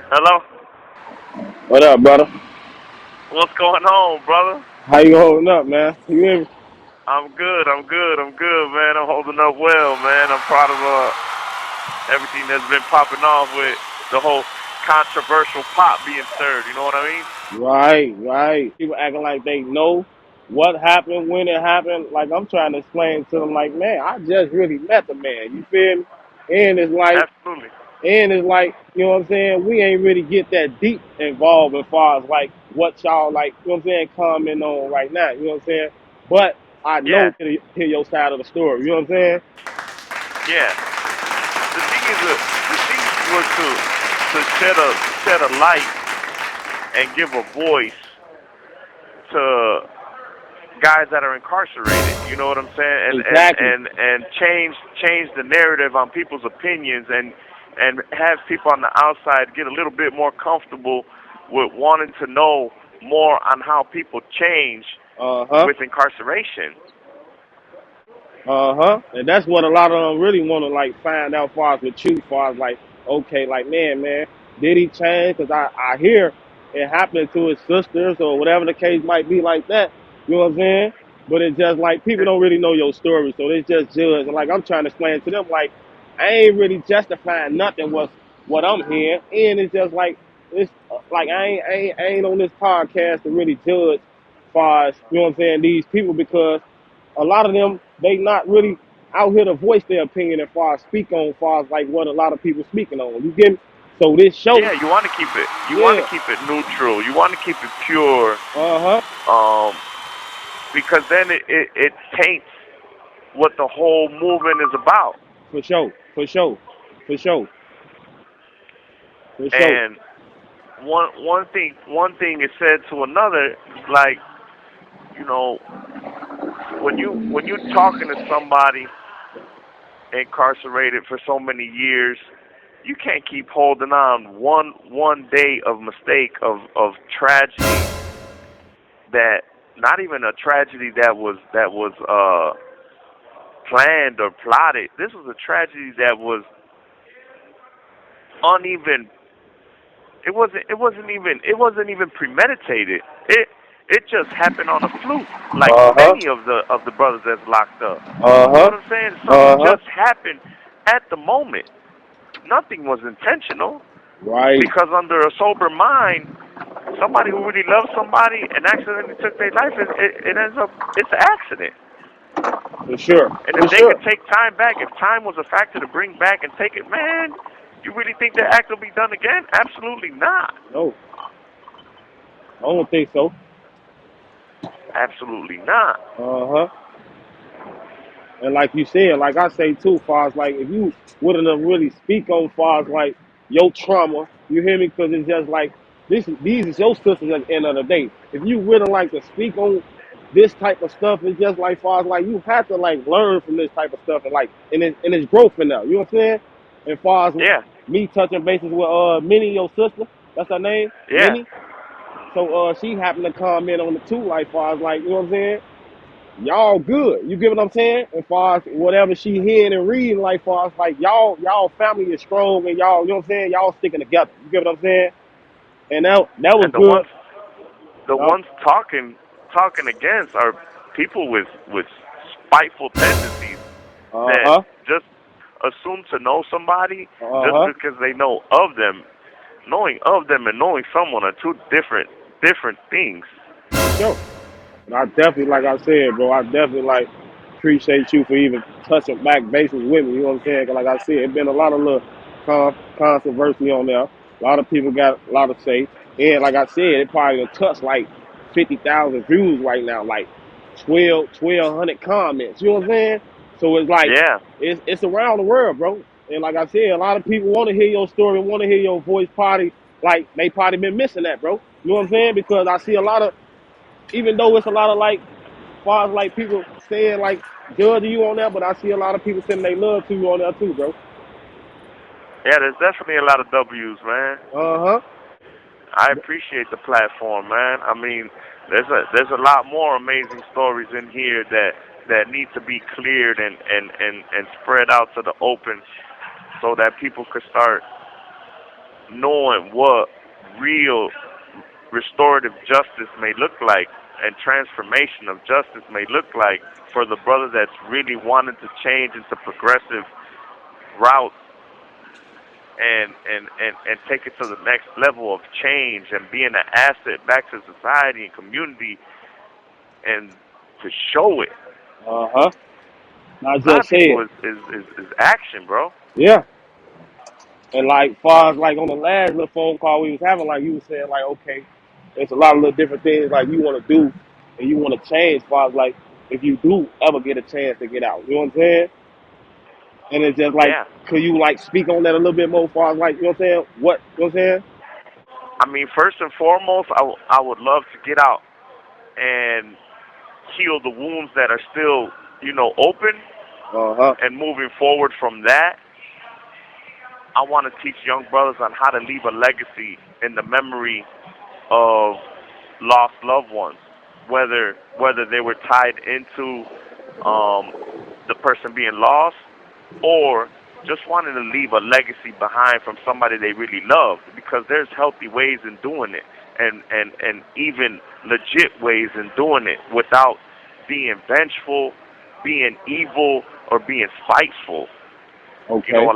Hello? What up, brother? What's going on, brother? How you holding up, man? You hear me? I'm good, man. I'm holding up well, man. I'm proud of everything that's been popping off with the whole controversial pot being stirred. You know what I mean? Right, right. People acting like they know what happened, when it happened. Like I'm trying to explain to them, like, man, I just really met the man. You feel me? And it's like, Absolutely. you know what I'm saying? We ain't really get that deep involved as far as like what y'all like, you know what I'm saying, comment on right now. You know what I'm saying? But I Yeah, know to hear your side of the story. You know what I'm saying? yeah. The thing is, the thing was to shed a light and give a voice to guys that are incarcerated. You know what I'm saying? Exactly. And change the narrative on people's opinions and have people on the outside get a little bit more comfortable with wanting to know more on how people change Uh-huh. with incarceration. Uh-huh. And that's what a lot of them really want to like find out far as with you, far as like, okay, like man, did he change? Because I hear it happening to his sisters or whatever the case might be like that. You know what I'm saying? But it's just like people It, don't really know your story, so they just judge. And like I'm trying to explain to them, like I ain't really justifying nothing was what I'm hearing, and it's just like it's like I ain't on this podcast to really judge, far as you know what I'm saying, these people because a lot of them they not really out here to voice their opinion as far as speak on far as like what a lot of people speaking on. You get me? So this show, yeah, you want to keep it. You want to yeah, keep it neutral. You want to keep it pure, uh-huh, um, because then it taints what the whole movement is about. for sure, for sure, for sure, for sure. And one thing is said to another, like, you know, when you talking to somebody incarcerated for so many years, you can't keep holding on one day of mistake of tragedy, that not even a tragedy that was planned or plotted. This was a tragedy that was uneven. It wasn't even premeditated. It just happened on a fluke, like Uh-huh, many of the brothers that's locked up. You know uh-huh, what I'm saying? Something uh-huh, just happened at the moment. Nothing was intentional, right, because under a sober mind, somebody who really loves somebody and accidentally took their life, it ends up, it's an accident. for sure, And for if they sure. could take time back, if time was a factor to bring back and take it, man, you really think that act will be done again? Absolutely not. No, I don't think so. Absolutely not. Uh-huh. And like you said, like I say too, far as like if you wouldn't have really speak on far as like your trauma, you hear me? Because it's just like these is your sisters at the end of the day. If you wouldn't like to speak on this type of stuff, it's just like far as like you have to like learn from this type of stuff and like and it's growth in there. You know what I'm saying? And far as Yeah, me touching bases with Minnie, your sister, that's her name, yeah. Minnie. So she happened to comment on the too, like far as like you know what I'm saying y'all good. You get what I'm saying? As far as whatever she hearing and reading, like far as like y'all family is strong and y'all, you know what I'm saying? Y'all sticking together. You get what I'm saying? And that was And good. the Uh ones talking against are people with spiteful tendencies that huh. just assume to know somebody just Uh huh. because they know of them. Knowing of them and knowing someone are two different things. For sure. And I definitely, like I said, bro, I definitely like appreciate you for even touching back bases with me. You know what I'm saying? 'Cause like I said, it's been a lot of little controversy on there. A lot of people got a lot to say. And like I said, it probably gonna touch like 50,000 views right now, like 1,200 comments. You know what I'm saying? So it's like Yeah, it's around the world, bro. And like I said, a lot of people want to hear your story, want to hear your voice. Party like they probably been missing that, bro. You know what I'm saying? Because I see a lot of even though it's a lot of like, far as like people saying like judging you on that, but I see a lot of people saying they love to you on there too, bro. yeah. There's definitely a lot of W's, man. Uh huh. I appreciate the platform, man. I mean, there's a lot more amazing stories in here that need to be cleared and spread out to the open so that people could start knowing what real restorative justice may look like and transformation of justice may look like for the brother that's really wanting to change into progressive routes and take it to the next level of change and being an asset back to society and community and to show it. Uh-huh. Not A lot just of say people it. is action, bro. Yeah. And like far as like on the last little phone call we was having, like you was saying, like, okay, there's a lot of little different things like you wanna do and you wanna change far as like if you do ever get a chance to get out. You know what I'm saying? And it's just like Yeah. could you like speak on that a little bit more far as like, you know what I'm saying? What you know what I'm saying? I mean, first and foremost, I would love to get out and heal the wounds that are still, open Uh-huh. and moving forward from that. I want to teach young brothers on how to leave a legacy in the memory of lost loved ones, whether they were tied into the person being lost or just wanting to leave a legacy behind from somebody they really loved, because there's healthy ways in doing it and even legit ways in doing it without being vengeful, being evil, or being spiteful. Okay.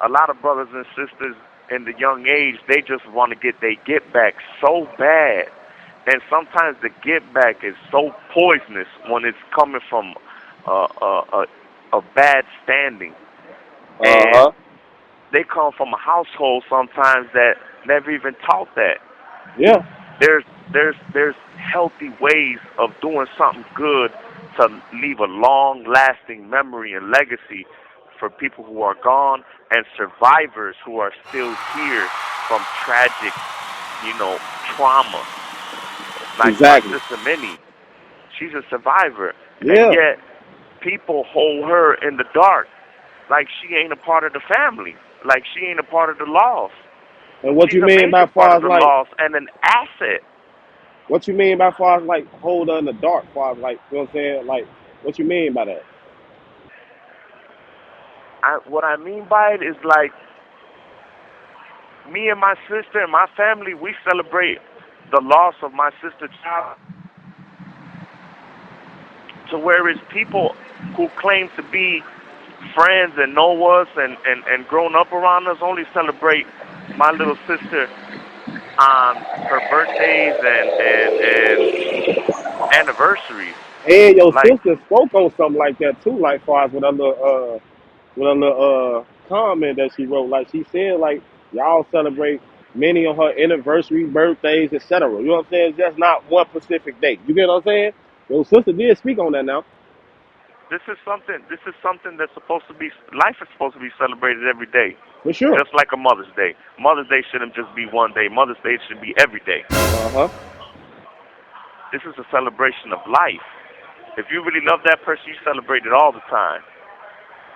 A lot of brothers and sisters in the young age, they just want to get their get back so bad. And sometimes the get back is so poisonous when it's coming from a bad standing. And Uh-huh. they come from a household sometimes that never even taught that. Yeah. There's healthy ways of doing something good to leave a long lasting memory and legacy for people who are gone and survivors who are still here from tragic, trauma. Like my Exactly. sister Minnie, she's a survivor, and Yeah. yet people hold her in the dark like she ain't a part of the family, like she ain't a part of the loss. And what She's you a mean major by part far of as the like loss and an asset. what you mean by far as like hold her in the dark far as like you know what I'm saying? Like what you mean by that? What I mean by it is like me and my sister and my family, we celebrate the loss of my sister's child to where it's people who claim to be friends and know us and grown up around us only celebrate my little sister on her birthdays and anniversaries. And your Like, sister spoke on something like that too, like far as with a little comment that she wrote. Like she said like y'all celebrate many of her anniversaries, birthdays, etc. You know what I'm saying? It's just not one specific date. You get what I'm saying? Your sister did speak on that now. this is something that's supposed to be, life is supposed to be celebrated every day. For sure. Just like a Mother's Day. Mother's Day shouldn't just be one day. Mother's Day should be every day. Uh-huh. This is a celebration of life. If you really love that person, you celebrate it all the time.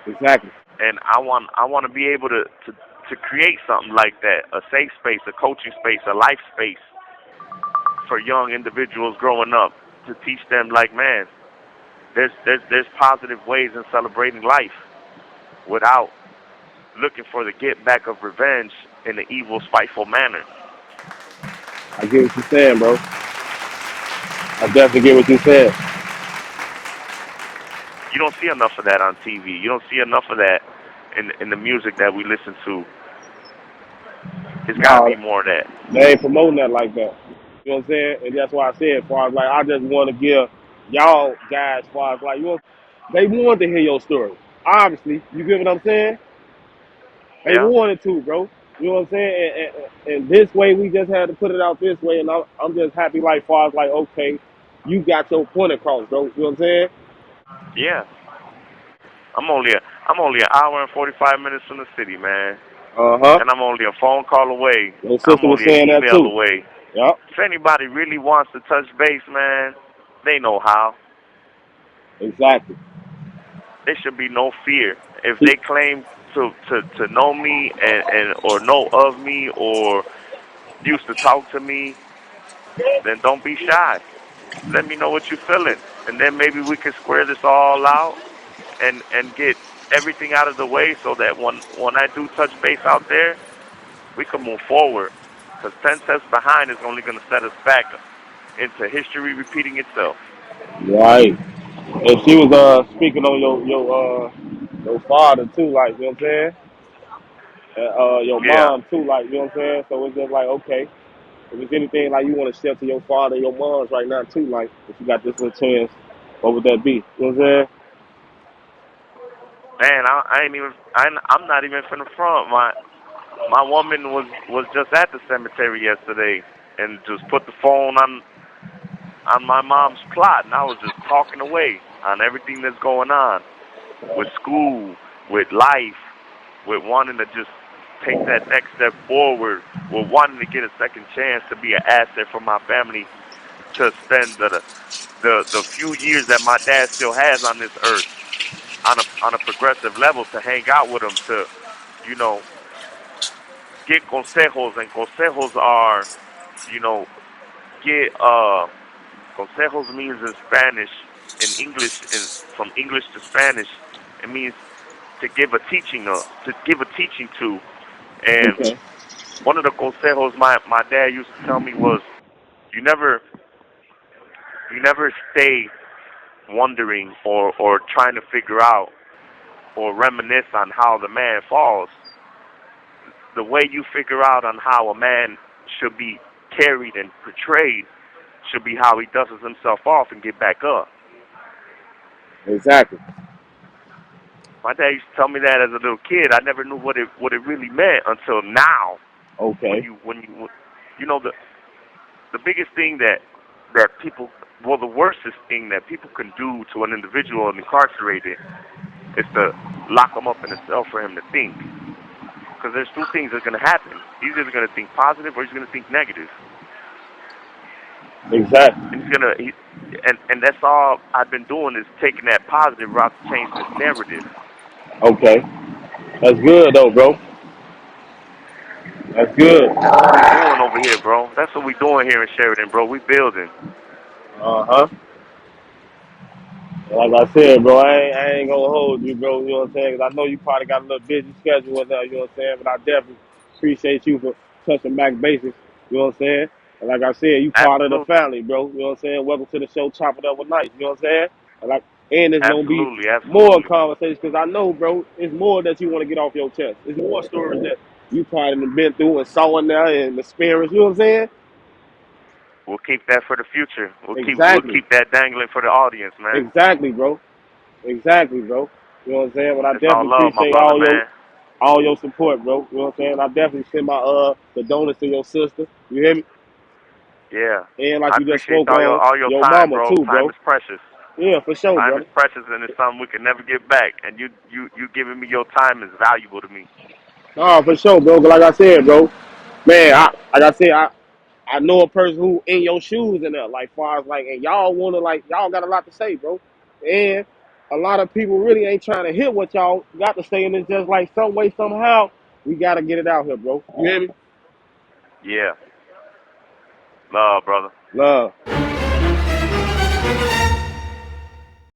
Exactly. And I want to be able to create something like that, a safe space, a coaching space, a life space for young individuals growing up to teach them like, man, there's positive ways in celebrating life without looking for the get back of revenge in an evil, spiteful manner. I get what you're saying, bro. I definitely get what you said. You don't see enough of that on TV. You don't see enough of that in the music that we listen to. There's got to No, be more of that. they ain't promoting that like that. You know what I'm saying? And that's why I said, as far as like, I just want to give y'all guys, as far as like, they wanted to hear your story. Obviously, you get what I'm saying? They Yeah, wanted to, bro. You know what I'm saying? And this way, we just had to put it out this way. And I'm just happy, like, far as like, okay, you got your point across, bro. You know what I'm saying? yeah. I'm only an hour and 45 minutes from the city, man, Uh huh. and I'm only a phone call away. Your I'm sister was only an saying that email too. away. Yep. If anybody really wants to touch base, man, they know how. Exactly. There should be no fear. If they claim to know me and or know of me or used to talk to me, then don't be shy. Let me know what you're feeling, and then maybe we can square this all out and get everything out of the way so that when I do touch base out there, we can move forward. Because 10 steps behind is only going to set us back into history repeating itself. Right. And she was speaking on your father too, like, you know what I'm saying? And your Yeah. mom too, like, you know what I'm saying? So it's just like, okay, if there's anything like you want to share to your father and your moms right now too, like if you got this little chance, what would that be? You know what I'm Man, I ain't even. I'm not even from the front. My woman was just at the cemetery yesterday and just put the phone on my mom's plot, and I was just talking away on everything that's going on with school, with life, with wanting to just take that next step forward, with wanting to get a second chance to be an asset for my family, to spend the few years that my dad still has on this earth on a progressive level, to hang out with him, to you know get consejos, and consejos are you know get consejos means in Spanish, in English, from English to Spanish, it means to give a teaching to. saying? And Okay. one of the consejos my dad used to tell me was, you never stay wondering or trying to figure out or reminisce on how the man falls. The way you figure out on how a man should be carried and portrayed should be how he dusts himself off and get back up. Exactly. My dad used to tell me that as a little kid. I never knew what it really meant until now. When Okay. you know the biggest thing that people, well, the worstest thing that people can do to an individual incarcerated is to lock him up in a cell for him to think. Because there's two things that's going to happen. He's either going to think positive or he's going to think negative. Exactly. And and that's all I've been doing, is taking that positive route to change this narrative. Okay. That's good though, bro. That's good. That's what we doing over here, bro. That's what we doing here in Sheridan, bro. We building. Uh-huh. Like I said, bro, I ain't gonna hold you, bro. You know what I'm saying? 'Cause I know you probably got a little busy schedule now. You know what I'm saying? But I definitely appreciate you for touching back bases. You know what I'm saying? And like I said, you part of the Absolutely, family, bro. You know what I'm saying? Welcome to the show, Chop It Up with Nice. You know what I'm saying? And it's gonna be absolutely, more absolutely. conversations because I know, bro, it's more that you want to get off your chest. It's more stories that you probably done been through and saw in there and experience. You know what I'm saying? We'll keep that for the future. We'll Exactly. keep that dangling for the audience, man. Exactly, bro. Exactly, bro. You know what I'm saying? But I It's all definitely love, my appreciate brother, man. all your support, bro. You know what I'm saying? I definitely send my the donuts to your sister. You hear me? Yeah, And like I you just appreciate spoke on all your your time, mama bro. too, Time bro. is precious. Yeah, for sure, Time is brother. precious, and it's something we can never get back. And you giving me your time is valuable to me. Nah, for sure, bro. 'Cause like I said, bro, man, like I said, I know a person who in your shoes in there, like far as like, and y'all wanna like y'all got a lot to say, bro. And a lot of people really ain't trying to hear what y'all got to say, and it's just like some way, somehow, we gotta get it out here, bro. You hear me? Yeah, love, brother. Love.